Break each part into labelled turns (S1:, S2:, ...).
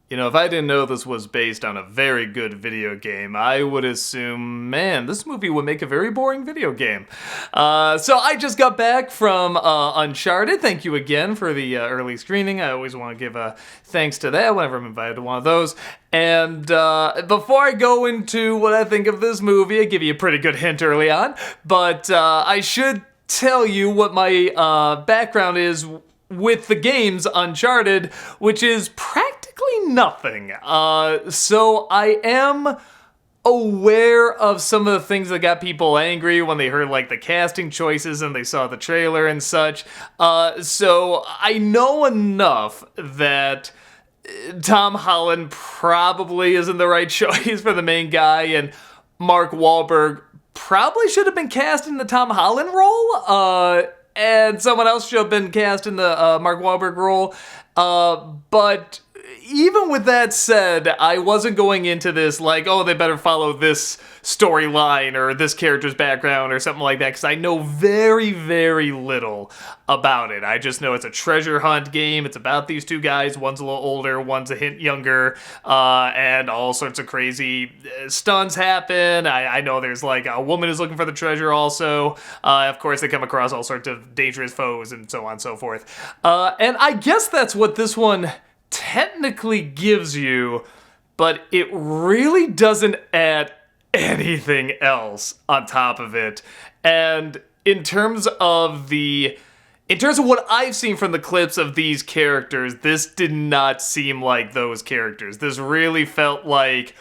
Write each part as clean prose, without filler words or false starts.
S1: You know, if I didn't know this was based on a very good video game, I would assume, man, this movie would make a very boring video game. So I just got back from Uncharted. Thank you again for the early screening. I always want to give thanks to that whenever I'm invited to one of those. And before I go into what I think of this movie, I give you a pretty good hint early on, but I should tell you what my background is with the games Uncharted, which is practically nothing. So I am aware of some of the things that got people angry when they heard like the casting choices and they saw the trailer and such. So I know enough that Tom Holland probably isn't the right choice for the main guy, and Mark Wahlberg probably should have been cast in the Tom Holland role. And someone else should have been cast in the Mark Wahlberg role. But even with that said, I wasn't going into this like, oh, they better follow this storyline or this character's background or something like that, because I know very, very little about it. I just know it's a treasure hunt game. It's about these two guys. One's a little older, one's a hint younger, and all sorts of crazy stunts happen. I know there's like a woman who's looking for the treasure also. Of course, they come across all sorts of dangerous foes and so on and so forth. And I guess that's what this one technically gives you, but it really doesn't add anything else on top of it. And in terms of what I've seen from the clips of these characters, this did not seem like those characters. This really felt like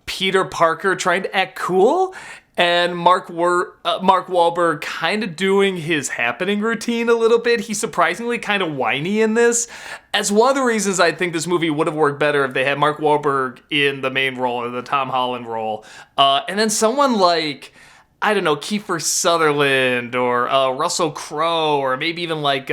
S1: Peter Parker trying to act cool, and Mark Wahlberg kind of doing his happening routine a little bit. He's surprisingly kind of whiny in this. As one of the reasons I think this movie would have worked better if they had Mark Wahlberg in the main role, or the Tom Holland role. And then someone like, I don't know, Kiefer Sutherland, or Russell Crowe, or maybe even like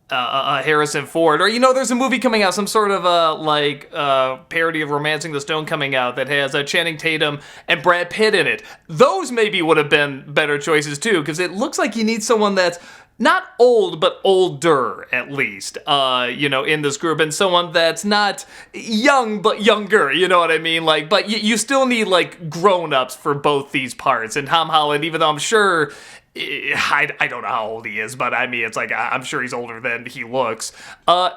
S1: Harrison Ford, or there's a movie coming out, some sort of parody of Romancing the Stone coming out that has Channing Tatum and Brad Pitt in it. Those maybe would have been better choices too, because it looks like you need someone that's not old, but older at least, in this group, and someone that's not young, but younger, you know what I mean? Like, but you still need like grown-ups for both these parts, and Tom Holland, even though I'm sure I don't know how old he is, but I mean, it's like, I'm sure he's older than he looks.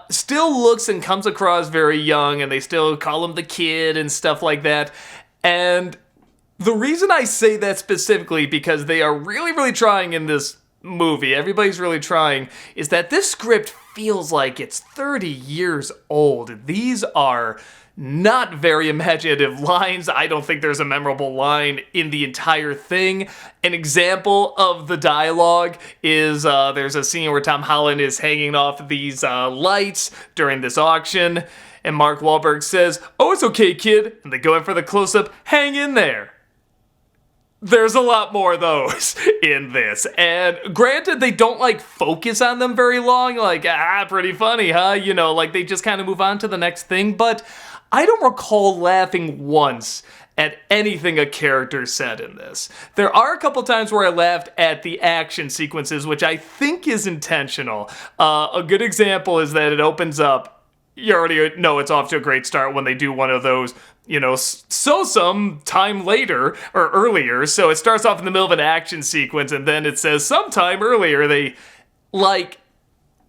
S1: Still looks and comes across very young, and they still call him the kid and stuff like that. And the reason I say that specifically, because they are really, really trying in this movie, everybody's really trying, is that this script feels like it's 30 years old. These are not very imaginative lines. I don't think there's a memorable line in the entire thing. An example of the dialogue is there's a scene where Tom Holland is hanging off these lights during this auction, and Mark Wahlberg says, "Oh, it's okay, kid," and they go in for the close-up, "Hang in there." There's a lot more of those in this, and granted, they don't like focus on them very long, like, pretty funny, huh? Like they just kind of move on to the next thing, but I don't recall laughing once at anything a character said in this. There are a couple times where I laughed at the action sequences, which I think is intentional. A good example is that it opens up, you already know it's off to a great start when they do one of those, some time later or earlier. So it starts off in the middle of an action sequence, and then it says sometime earlier. They, like,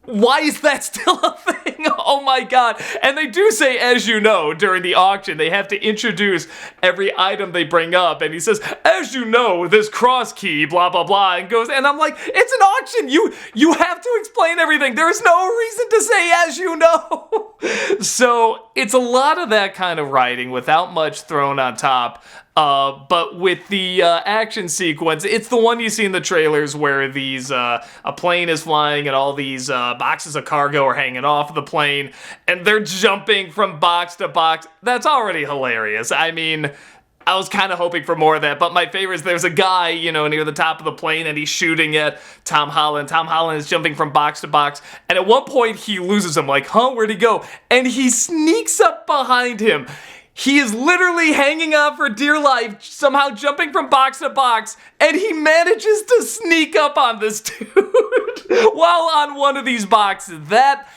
S1: why is that still a thing? Oh my god. And they do say, as you know, during the auction, they have to introduce every item they bring up. And he says, as you know, this cross key, blah, blah, blah, and goes, and I'm like, it's an auction. You have to explain everything. There's no reason to say, as you know. So it's a lot of that kind of writing without much thrown on top. But with the action sequence, it's the one you see in the trailers where a plane is flying and all these boxes of cargo are hanging off the plane, and they're jumping from box to box. That's already hilarious. I mean, I was kind of hoping for more of that, but my favorite is there's a guy, near the top of the plane, and he's shooting at Tom Holland. Tom Holland is jumping from box to box, and at one point he loses him, like, huh, where'd he go? And he sneaks up behind him. He is literally hanging on for dear life, somehow jumping from box to box, and he manages to sneak up on this dude while on one of these boxes. That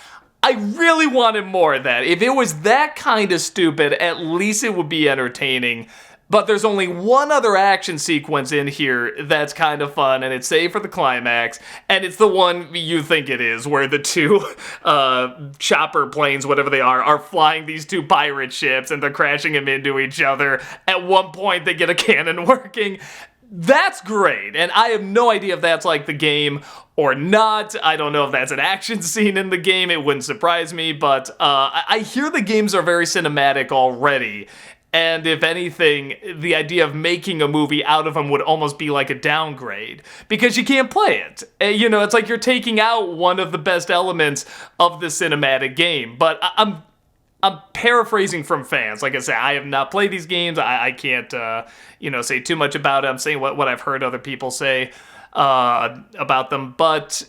S1: I really wanted more of that. If it was that kind of stupid, at least it would be entertaining. But there's only one other action sequence in here that's kind of fun, and it's saved for the climax, and it's the one you think it is, where the two chopper planes, whatever they are flying these two pirate ships, and they're crashing them into each other. At one point, they get a cannon working. That's great, and I have no idea if that's like the game or not. I don't know if that's an action scene in the game. It wouldn't surprise me, but I hear the games are very cinematic already. And if anything, the idea of making a movie out of them would almost be like a downgrade, because you can't play it. You know, it's like you're taking out one of the best elements of the cinematic game. But I'm paraphrasing from fans. Like I said, I have not played these games. I can't, say too much about it. I'm saying what I've heard other people say about them. But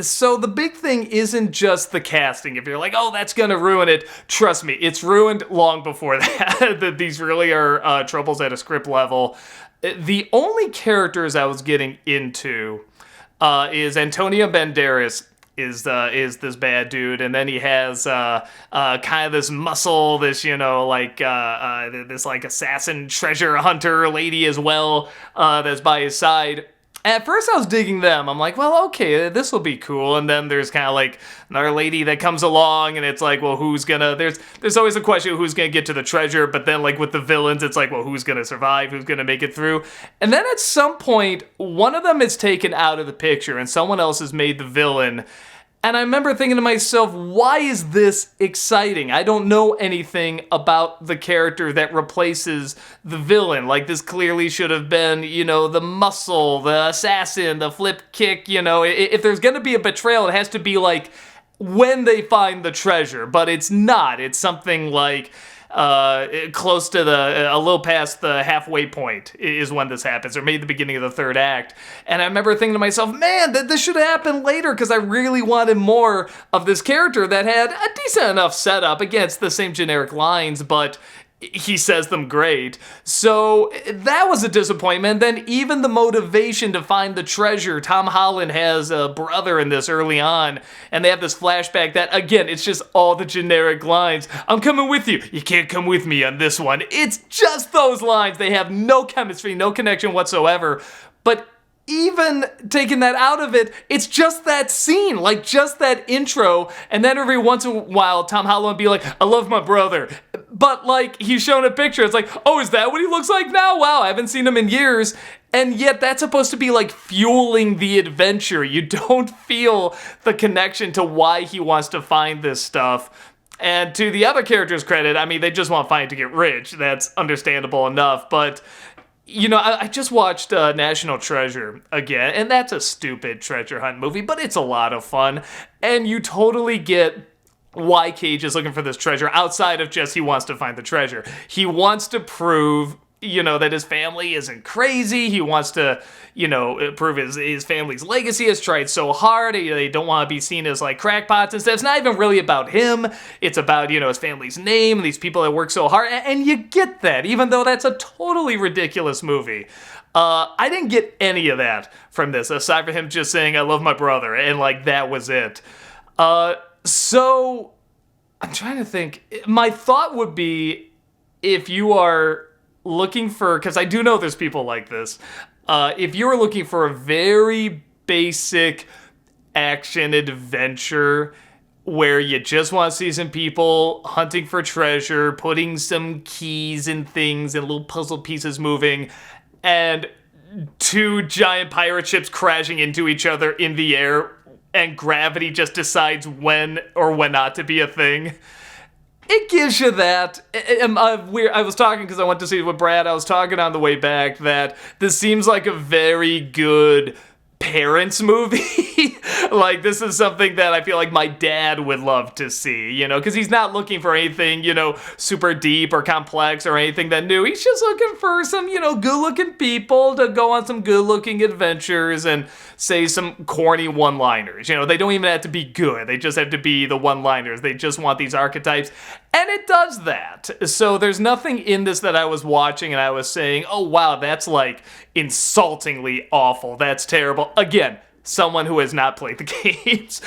S1: so the big thing isn't just the casting. If you're like, oh, that's gonna ruin it, trust me, it's ruined long before that. That these really are troubles at a script level. The only characters I was getting into is Antonio Banderas is this bad dude, and then he has kind of this muscle, this this like assassin treasure hunter lady as well that's by his side. At first I was digging them. I'm like, well, okay, this will be cool. And then there's kind of like another lady that comes along, and it's like, well, there's always a question of who's gonna get to the treasure. But then like with the villains, it's like, well, who's gonna survive? Who's gonna make it through? And then at some point, one of them is taken out of the picture and someone else has made the villain. And I remember thinking to myself, why is this exciting? I don't know anything about the character that replaces the villain. Like, this clearly should have been, the muscle, the assassin, the flip kick, If there's gonna be a betrayal, it has to be like when they find the treasure. But it's not. It's something like close to a little past the halfway point is when this happens, or maybe the beginning of the third act. And I remember thinking to myself, man, this should have happened later, because I really wanted more of this character that had a decent enough setup. Again, it's the same generic lines, but he says them great. So that was a disappointment. Then even the motivation to find the treasure, Tom Holland has a brother in this early on, and they have this flashback that, again, it's just all the generic lines. I'm coming with you. You can't come with me on this one. It's just those lines. They have no chemistry, no connection whatsoever. But even taking that out of it, it's just that scene, like just that intro, and then every once in a while, Tom Holland would be like, I love my brother. But like, he's shown a picture, it's like, oh, is that what he looks like now? Wow, I haven't seen him in years. And yet that's supposed to be like fueling the adventure. You don't feel the connection to why he wants to find this stuff. And to the other characters' credit, I mean, they just want Find to get rich. That's understandable enough, but I just watched National Treasure again, and that's a stupid treasure hunt movie, but it's a lot of fun, and you totally get why Cage is looking for this treasure outside of just he wants to find the treasure. He wants to prove, that his family isn't crazy. He wants to, prove his family's legacy has tried so hard. They don't want to be seen as like crackpots and stuff. It's not even really about him. It's about, his family's name and these people that work so hard. And you get that, even though that's a totally ridiculous movie. I didn't get any of that from this, aside from him just saying, I love my brother. And like, that was it. So I'm trying to think. My thought would be, if you are looking for, because I do know there's people like this, if you're looking for a very basic action adventure where you just want to see some people hunting for treasure, putting some keys and things and little puzzle pieces moving, and two giant pirate ships crashing into each other in the air, and gravity just decides when or when not to be a thing, it gives you that. I was talking, because I went to see it with Brad, I was talking on the way back that this seems like a very good parents movie. Like, this is something that I feel like my dad would love to see, because he's not looking for anything, super deep or complex or anything that new. He's just looking for some, good-looking people to go on some good-looking adventures and say some corny one-liners. They don't even have to be good. They just have to be the one-liners. They just want these archetypes. And it does that. So there's nothing in this that I was watching and I was saying, oh, wow, that's like insultingly awful. That's terrible. Again, someone who has not played the games.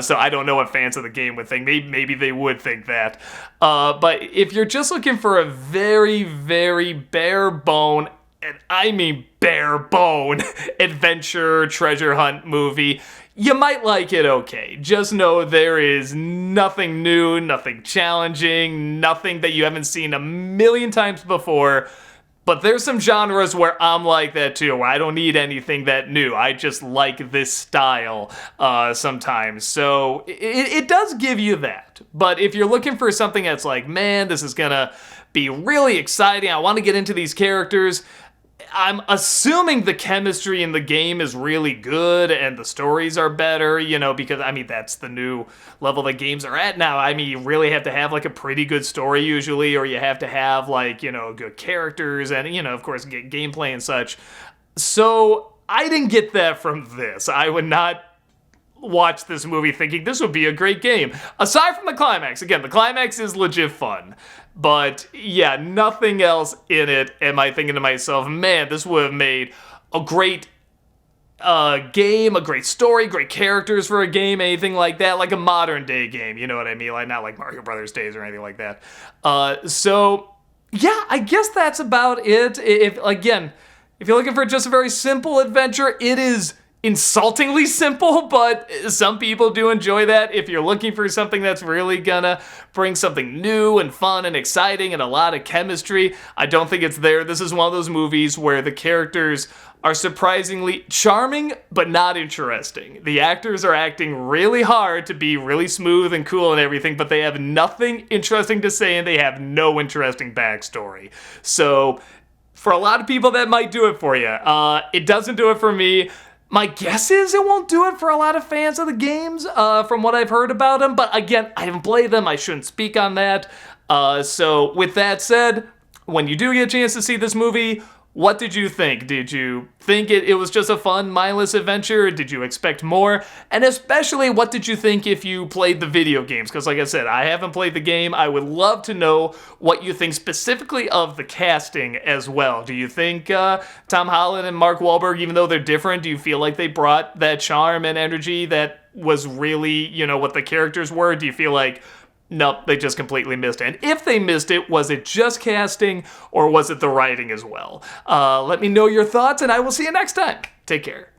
S1: So I don't know what fans of the game would think. Maybe they would think that. But if you're just looking for a very, very bare bone, and I mean bare bone, adventure treasure hunt movie, you might like it okay. Just know there is nothing new, nothing challenging, nothing that you haven't seen a million times before. But there's some genres where I'm like that too. I don't need anything that new. I just like this style sometimes. So it does give you that. But if you're looking for something that's like, man, this is gonna be really exciting, I want to get into these characters, I'm assuming the chemistry in the game is really good and the stories are better, because, I mean, that's the new level that games are at now. I mean, you really have to have, like, a pretty good story usually, or you have to have, like, good characters and, of course, get gameplay and such. So I didn't get that from this. I would not watch this movie thinking this would be a great game. Aside from the climax. Again, the climax is legit fun. But yeah, nothing else in it am I thinking to myself, man, this would have made a great game, a great story, great characters for a game, anything like that, like a modern day game, you know what I mean? Like, not like Mario Brothers days or anything like that. So yeah, I guess that's about it. If you're looking for just a very simple adventure, it is insultingly simple, but some people do enjoy that. If you're looking for something that's really gonna bring something new and fun and exciting and a lot of chemistry, I don't think it's there. This is one of those movies where the characters are surprisingly charming, but not interesting. The actors are acting really hard to be really smooth and cool and everything, but they have nothing interesting to say and they have no interesting backstory. So for a lot of people, that might do it for you. It doesn't do it for me. My guess is it won't do it for a lot of fans of the games, from what I've heard about them. But again, I haven't played them. I shouldn't speak on that. So with that said, when you do get a chance to see this movie, what did you think? Did you think it was just a fun, mindless adventure? Did you expect more? And especially, what did you think if you played the video games? Because like I said, I haven't played the game. I would love to know what you think specifically of the casting as well. Do you think Tom Holland and Mark Wahlberg, even though they're different, do you feel like they brought that charm and energy that was really, what the characters were? Do you feel like, nope, they just completely missed it? And if they missed it, was it just casting or was it the writing as well? Let me know your thoughts and I will see you next time. Take care.